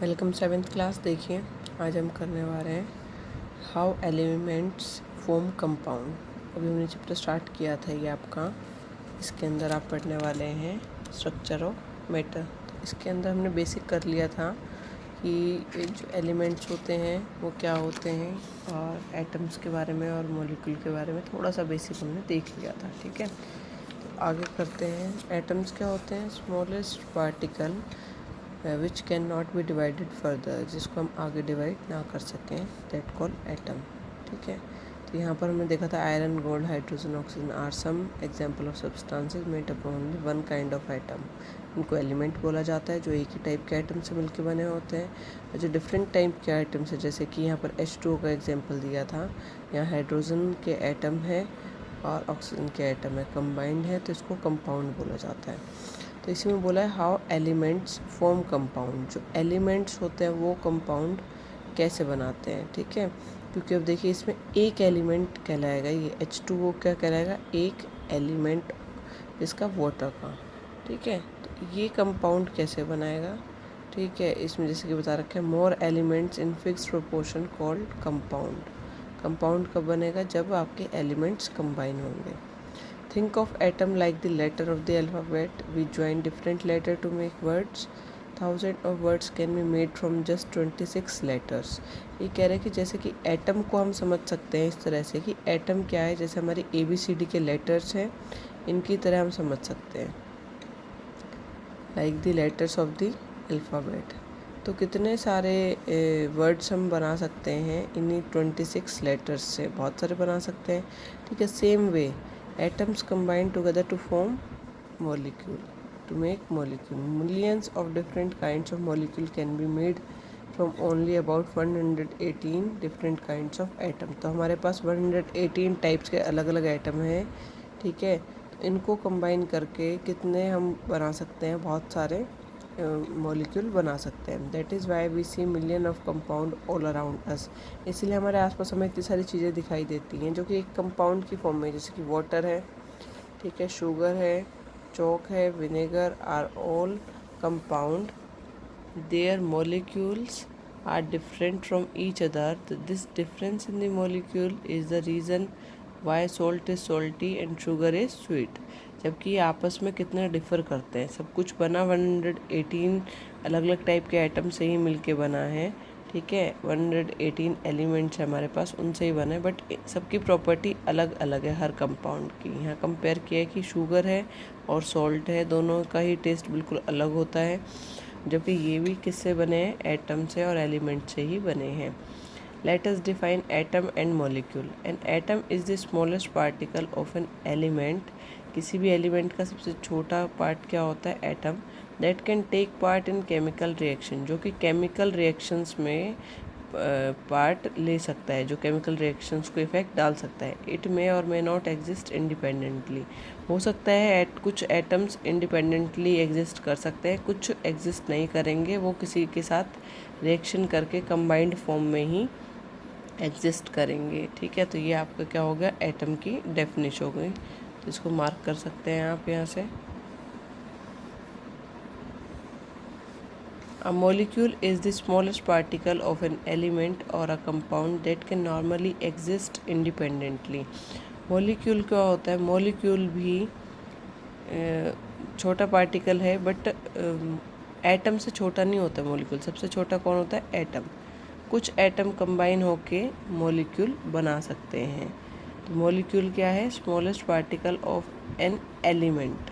Welcome 7th class. देखिए आज हम करने वाले हैं हाउ एलिमेंट्स फॉर्म कंपाउंड। अभी हमने चैप्टर स्टार्ट किया था ये आपका। इसके अंदर आप पढ़ने वाले हैं स्ट्रक्चर ऑफ मैटर। इसके अंदर हमने बेसिक कर लिया था कि ये जो एलिमेंट्स होते हैं वो क्या होते हैं, और एटम्स के बारे में और मॉलिक्यूल के बारे में थोड़ा सा बेसिक हमने देख लिया था। ठीक है, तो आगे करते हैं। एटम्स क्या होते हैं? Smallest particle which can not be divided further, जिसको हम आगे डिवाइड ना कर सकें, दैट कॉल एटम। ठीक है, तो यहाँ पर हमने देखा था iron, gold, hydrogen, oxygen are some example of substances made up only one kind of atom. इनको एलिमेंट बोला जाता है जो एक ही टाइप के आइटम से मिलकर बने होते हैं। और जो डिफरेंट टाइप के आइटम्स है, जैसे कि यहाँ पर H2O का एग्जाम्पल दिया था, यहाँ हाइड्रोजन के एटम है और ऑक्सीजन के एटम है, कंबाइंड है, तो इसको कंपाउंड बोला जाता है। तो इसी में बोला है हाउ एलिमेंट्स फॉर्म कंपाउंड। जो एलिमेंट्स होते हैं वो कंपाउंड कैसे बनाते हैं। ठीक है, क्योंकि अब देखिए इसमें एक एलिमेंट कहलाएगा, ये H2O क्या कहलाएगा? एक एलिमेंट इसका वाटर का। ठीक है, तो ये कंपाउंड कैसे बनाएगा? ठीक है, इसमें जैसे कि बता रखे हैं more elements in fix proportion called compound. Compound कब बनेगा? जब आपके एलिमेंट्स कंबाइन होंगे। Think of atom like the letter of the alphabet. We join different letter to make words. Thousands of words can be made from just 26 letters. ये कह रहे हैं कि जैसे कि एटम को हम समझ सकते हैं इस तरह से कि एटम क्या है, जैसे हमारी ABCD के लेटर्स हैं, इनकी तरह हम समझ सकते हैं, like the letters of the alphabet. तो कितने सारे वर्ड्स हम बना सकते हैं इन्हीं 26 लेटर्स से, बहुत सारे बना सकते हैं। ठीक है, same way atoms combine together to form molecule, to make molecule. Millions of different kinds of molecule can be made from only about 118 different kinds of atom. तो हमारे पास 118 टाइप्स के अलग अलग एटम हैं। ठीक है, तो इनको कंबाइन करके कितने हम बना सकते हैं? बहुत सारे मॉलिक्यूल बना सकते हैं। That is why we see million of compound all around us. इसलिए हमारे आसपास हमें इतनी सारी चीज़ें दिखाई देती हैं जो कि एक कंपाउंड की फॉर्म में, जैसे कि वाटर है, ठीक है, शुगर है, चॉक है, vinegar, are all compound. Their molecules are different from each other. This difference in the molecule is the reason why salt is salty and sugar is sweet. जबकि ये आपस में कितने डिफ़र करते हैं। सब कुछ बना 118 अलग अलग टाइप के आइटम से ही मिलके बना है। ठीक है, 118 एलिमेंट्स है हमारे पास, उनसे ही बना है, बट सबकी प्रॉपर्टी अलग अलग है हर कंपाउंड की। यहाँ कंपेयर किया है कि शुगर है और सॉल्ट है, दोनों का ही टेस्ट बिल्कुल अलग होता है, जबकि ये भी किससे बने हैं? एटम से और एलिमेंट से ही बने हैं। Let us define atom and molecule. An atom is the smallest particle of an element. किसी भी एलिमेंट का सबसे छोटा पार्ट क्या होता है? Atom. That can take part in chemical reaction, जो कि केमिकल रिएक्शंस में पार्ट ले सकता है, जो केमिकल रिएक्शंस को इफेक्ट डाल सकता है। इट मे और मे नॉट एग्जिस्ट इंडिपेंडेंटली। हो सकता है कुछ एटम्स इंडिपेंडेंटली एग्जिस्ट कर सकते हैं, कुछ एग्जिस्ट नहीं करेंगे, वो किसी के साथ रिएक्शन करके कंबाइंड फॉर्म में ही एग्जिस्ट करेंगे। ठीक है, तो ये आपका क्या हो गया? एटम की डेफिनेशन हो गई। तो इसको मार्क कर सकते हैं आप यहाँ से। A molecule is the smallest particle of an element or a compound that can normally exist independently. Molecule क्या होता है? Molecule भी छोटा पार्टिकल है, बट एटम से छोटा नहीं होता मॉलिक्यूल। सबसे छोटा कौन होता है? एटम। कुछ एटम कंबाइन होके मॉलिक्यूल बना सकते हैं। तो मॉलिक्यूल क्या है? Smallest particle of an element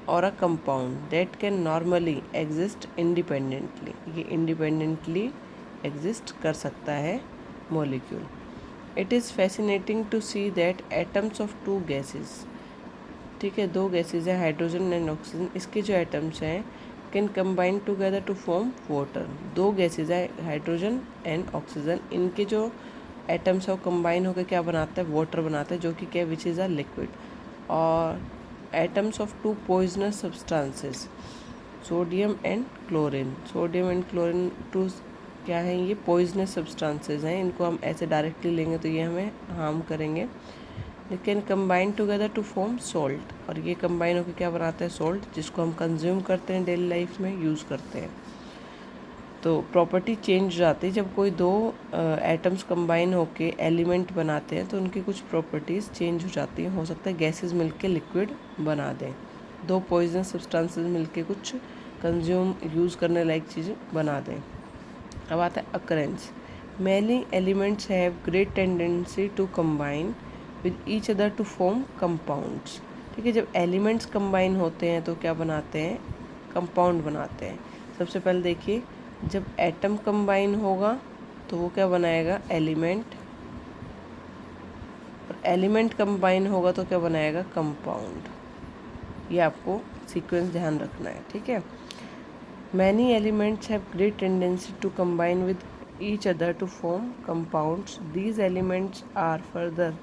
और a compound that can normally exist independently. ये इंडिपेंडेंटली एग्जिस्ट कर सकता है molecule. It is fascinating to see that atoms of two gases, ठीक है, दो गैसेज हैं, हाइड्रोजन एंड ऑक्सीजन, इसके जो एटम्स हैं can combine together to form water. दो गैसेज हैं, हाइड्रोजन एंड ऑक्सीजन, इनके जो एटम्स है वो कंबाइन होकर क्या बनाता है? वाटर बनाता है, जो कि क्या? Which is a liquid. और atoms of two poisonous substances, sodium and chlorine. Sodium and chlorine टू क्या है? ये पॉइजनस सब्सटेंसेस हैं, इनको हम ऐसे डायरेक्टली लेंगे तो ये हमें हार्म करेंगे। They can combine together to form salt, और ये कंबाइन होकर क्या बनाता है? सॉल्ट, जिसको हम कंज्यूम करते हैं, डेली लाइफ में यूज़ करते हैं। तो प्रॉपर्टी चेंज हो जाती है जब कोई दो एटम्स कंबाइन होके एलिमेंट बनाते हैं, तो उनकी कुछ प्रॉपर्टीज़ चेंज हो जाती हैं। हो सकता है गैसेस मिलके लिक्विड बना दें, दो पॉइजनस सब्सटेंसेस मिलके कुछ कंज्यूम यूज़ करने लायक चीज़ बना दें। अब आता है occurrence. Many elements have great tendency to combine with each other to form compounds. ठीक है, जब एलिमेंट्स कंबाइन होते हैं तो क्या बनाते हैं, कंपाउंड बनाते हैं। सबसे पहले देखिए, जब एटम कंबाइन होगा तो वो क्या बनाएगा, एलिमेंट, और एलिमेंट कंबाइन होगा तो क्या बनाएगा, कंपाउंड। ये आपको सीक्वेंस ध्यान रखना है। ठीक है, many elements have great tendency to combine with each other to form compounds. These elements are further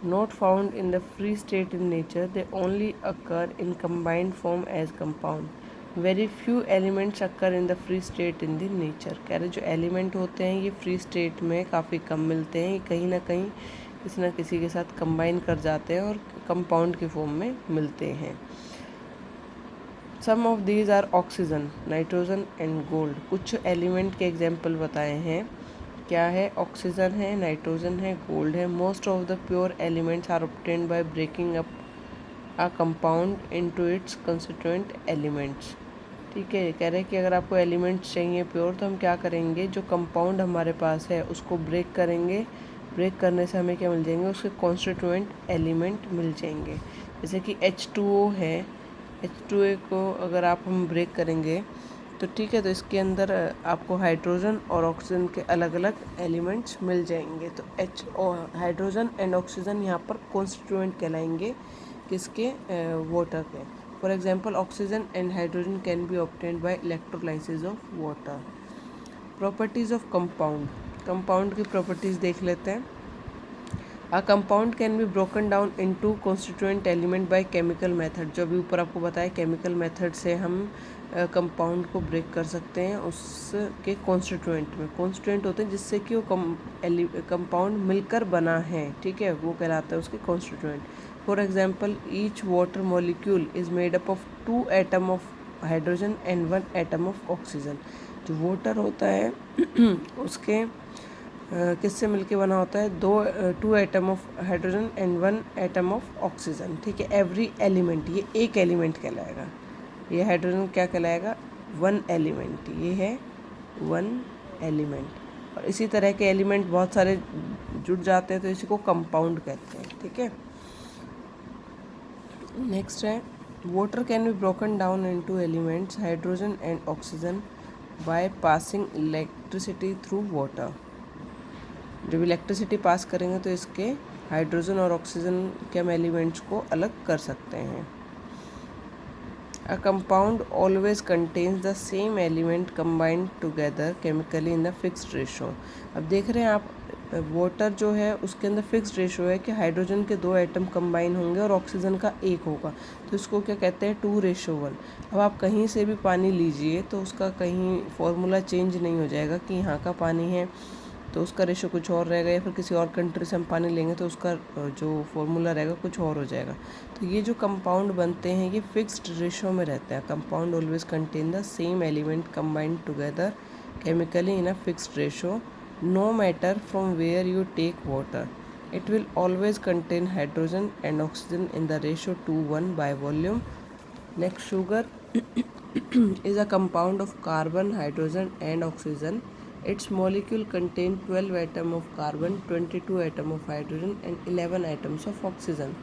not found in the free state in nature, they only occur in combined form as compound. Very few elements occur in the free state in the nature. कह रहे जो element होते हैं ये free state में काफ़ी कम मिलते हैं, कहीं ना कहीं किसी न किसी के साथ कंबाइन कर जाते हैं और कंपाउंड की फॉर्म में मिलते हैं। Some of these are oxygen, nitrogen and gold. कुछ एलिमेंट के एग्जाम्पल बताए हैं, क्या है, ऑक्सीजन है, नाइट्रोजन है, गोल्ड है। Most of the pure elements are obtained by breaking up a compound into its constituent elements. ठीक है, कह रहे हैं कि अगर आपको एलिमेंट्स चाहिए प्योर तो हम क्या करेंगे, जो कंपाउंड हमारे पास है उसको ब्रेक करेंगे, ब्रेक करने से हमें क्या मिल जाएंगे, उसके कॉन्स्टिट्यूएंट एलिमेंट मिल जाएंगे। जैसे कि H2O है, H2O को अगर हम ब्रेक करेंगे तो ठीक है, तो इसके अंदर आपको हाइड्रोजन और ऑक्सीजन के अलग अलग एलिमेंट्स मिल जाएंगे। तो हाइड्रोजन एंड ऑक्सीजन यहाँ पर कॉन्स्टिट्यूएंट कहलाएंगे, किसके, वाटर के। For example oxygen and hydrogen can be obtained by electrolysis of water. Properties of compound, compound की प्रॉपर्टीज़ देख लेते हैं। A compound can be broken down into constituent element by chemical method. जो अभी ऊपर आपको बताया, केमिकल मेथड से हम कंपाउंड को ब्रेक कर सकते हैं उसके कॉन्स्टिट्यूएंट में। कॉन्स्टिट्यूएंट होते हैं जिससे कि वो कंपाउंड मिलकर बना है, ठीक है, वो कहलाता है उसके constituent. For example each water molecule is made up of 2 atom of hydrogen and 1 atom of oxygen. जो वाटर होता है उसके किससे मिलके बना होता है, 2 atom of hydrogen and 1 atom of oxygen. ठीक है, एवरी एलिमेंट, ये एक एलिमेंट कहलाएगा। ये हाइड्रोजन क्या कहलाएगा, 1 एलिमेंट, ये है 1 एलिमेंट। और इसी तरह के एलिमेंट बहुत सारे जुड़ जाते हैं तो इसी को कंपाउंड कहते हैं। ठीक है, नेक्स्ट है, water can be broken down into elements hydrogen and oxygen by passing electricity through water. जब इलेक्ट्रिसिटी पास करेंगे तो इसके हाइड्रोजन और ऑक्सीजन के हम एलिमेंट्स को अलग कर सकते हैं। A compound always contains the same element combined together chemically in a fixed ratio. अब देख रहे हैं आप, वाटर जो है उसके अंदर फिक्स्ड रेशो है कि हाइड्रोजन के 2 एटम कंबाइन होंगे और ऑक्सीजन का 1 होगा, तो इसको क्या कहते हैं, 2:1। अब आप कहीं से भी पानी लीजिए तो उसका कहीं फॉर्मूला चेंज नहीं हो जाएगा कि यहाँ का पानी है तो उसका रेशो कुछ और रहेगा, या फिर किसी और कंट्री से हम पानी लेंगे तो उसका जो फॉर्मूला रहेगा कुछ और हो जाएगा। तो ये जो कंपाउंड बनते हैं ये फिक्स्ड रेशो में रहते हैं। Compound always contain the same element combined together chemically in a fixed ratio, no matter from where you take water, it will always contain hydrogen and oxygen in the ratio 2:1 by volume. Next, sugar is a compound of carbon, hydrogen and oxygen. Its molecule contain 12 atoms of carbon, 22 atoms of hydrogen and 11 atoms of oxygen.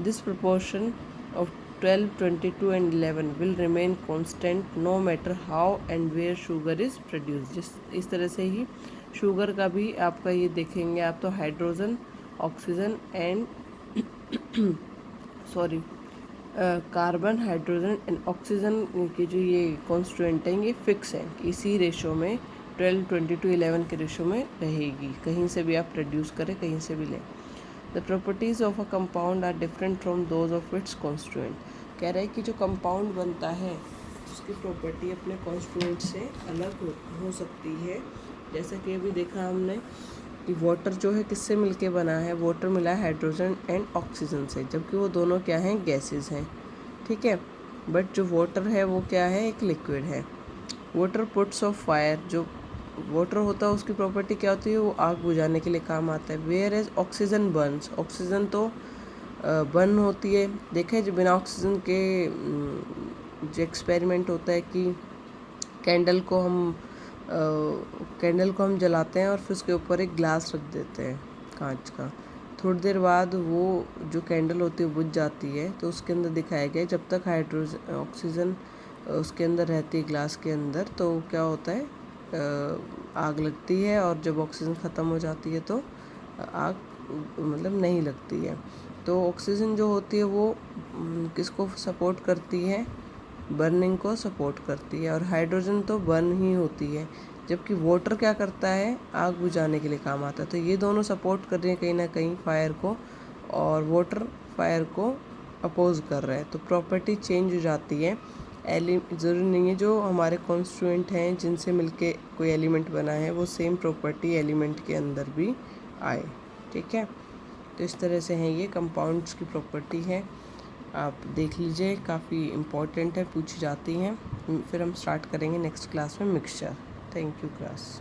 This proportion of 12, 22 and 11 will remain constant no matter how and where sugar is produced. इस तरह से ही sugar का भी आपका ये देखेंगे आप, तो hydrogen, oxygen and sorry carbon, hydrogen and oxygen के जो ये कॉन्स्टिट्यूएंट हैं ये फिक्स है, इसी रेशो में 12, 22, 11 के रेशो में रहेगी। कहीं से भी आप प्रोड्यूस करें, कहीं से भी लें। The properties of a compound are different from those of its constituent. कह रहे हैं कि जो कंपाउंड बनता है उसकी प्रॉपर्टी अपने कॉन्स्टिट्यूएंट से अलग हो सकती है। जैसा कि अभी देखा हमने कि वाटर जो है किससे मिलके बना है, वाटर मिला है हाइड्रोजन एंड ऑक्सीजन से, जबकि वो दोनों क्या हैं, गैसेस हैं। ठीक है, बट जो वाटर है वो क्या है, एक लिक्विड है। वाटर पुट्स ऑफ फायर, जो वाटर होता है उसकी प्रॉपर्टी क्या होती है, वो आग बुझाने के लिए काम आता है। Whereas oxygen burns, oxygen तो बर्न होती है। देखें जो बिना ऑक्सीजन के जो एक्सपेरिमेंट होता है कि कैंडल को हम जलाते हैं और फिर उसके ऊपर एक ग्लास रख देते हैं कांच का, थोड़ी देर बाद वो जो कैंडल होती है बुझ जाती है। तो उसके अंदर दिखाया गया जब तक हाइड्रोजन ऑक्सीजन उसके अंदर रहती है ग्लास के अंदर, तो क्या होता है आग लगती है, और जब ऑक्सीजन ख़त्म हो जाती है तो आग मतलब नहीं लगती है। तो ऑक्सीजन जो होती है वो किसको सपोर्ट करती है, बर्निंग को सपोर्ट करती है, और हाइड्रोजन तो बर्न ही होती है, जबकि वाटर क्या करता है, आग बुझाने के लिए काम आता है। तो ये दोनों सपोर्ट कर रहे हैं कहीं ना कहीं फायर को, और वाटर फायर को अपोज कर रहा है। तो प्रॉपर्टी चेंज हो जाती है। ज़रूरी नहीं है जो हमारे कॉन्स्टिट्यूएंट हैं जिनसे मिलके कोई एलिमेंट बना है वो सेम प्रॉपर्टी एलिमेंट के अंदर भी आए। ठीक है, तो इस तरह से हैं ये कंपाउंड्स की प्रॉपर्टी है, आप देख लीजिए, काफ़ी इम्पोर्टेंट है, पूछी जाती हैं। फिर हम स्टार्ट करेंगे नेक्स्ट क्लास में मिक्सचर। Thank you class.